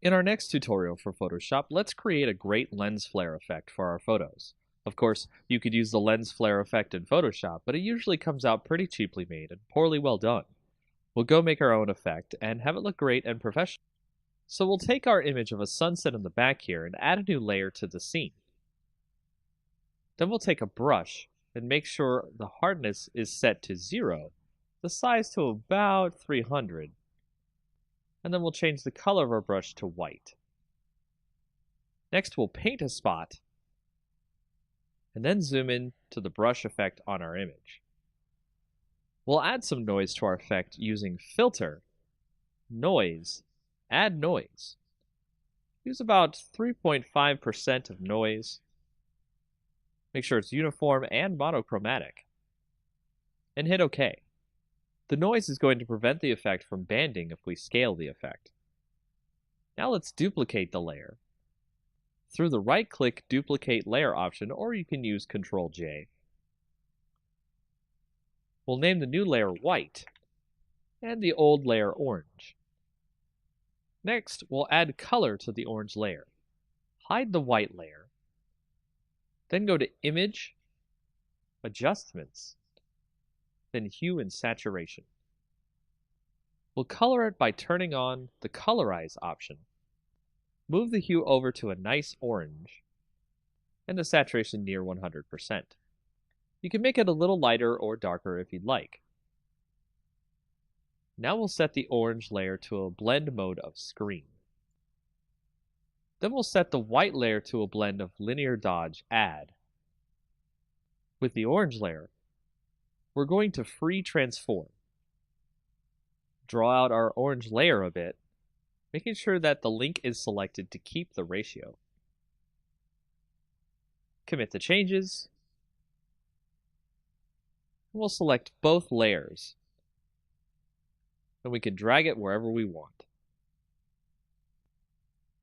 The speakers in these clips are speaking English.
In our next tutorial for Photoshop, let's create a great lens flare effect for our photos. Of course, you could use the lens flare effect in Photoshop, but it usually comes out pretty cheaply made and poorly well done. We'll go make our own effect and have it look great and professional. So we'll take our image of a sunset in the back here and add a new layer to the scene. Then we'll take a brush and make sure the hardness is set to 0, the size to about 300, and then we'll change the color of our brush to white. Next, we'll paint a spot, and then zoom in to the brush effect on our image. We'll add some noise to our effect using Filter, Noise, Add Noise. Use about 3.5% of noise. Make sure it's uniform and monochromatic. And hit OK. The noise is going to prevent the effect from banding if we scale the effect. Now let's duplicate the layer. Through the right-click Duplicate Layer option, or you can use Ctrl-J. We'll name the new layer White, and the old layer Orange. Next, we'll add color to the orange layer. Hide the white layer. Then go to Image, Adjustments, then Hue and Saturation. We'll color it by turning on the Colorize option. Move the hue over to a nice orange, and the saturation near 100%. You can make it a little lighter or darker if you'd like. Now we'll set the orange layer to a blend mode of screen. Then we'll set the white layer to a blend of linear dodge add. With the orange layer, we're going to free transform. Draw out our orange layer a bit, making sure that the link is selected to keep the ratio. Commit the changes. We'll select both layers, and we can drag it wherever we want.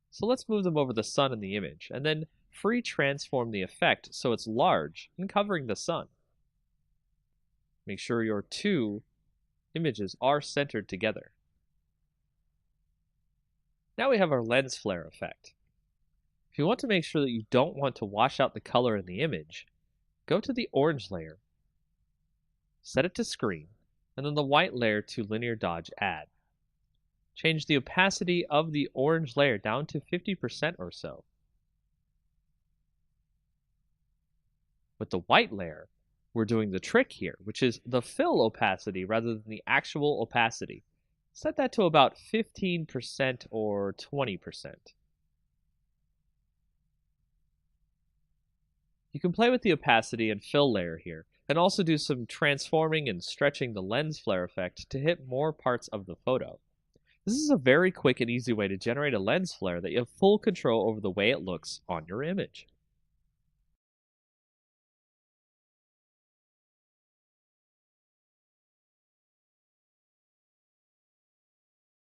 So let's move them over the sun in the image, and then free transform the effect so it's large and covering the sun. Make sure your two images are centered together. Now we have our lens flare effect. If you want to make sure that you don't want to wash out the color in the image, go to the orange layer, set it to screen, and then the white layer to linear dodge add. Change the opacity of the orange layer down to 50% or so. With the white layer, we're doing the trick here, which is the fill opacity rather than the actual opacity. Set that to about 15% or 20%. You can play with the opacity and fill layer here, and also do some transforming and stretching the lens flare effect to hit more parts of the photo. This is a very quick and easy way to generate a lens flare that you have full control over the way it looks on your image.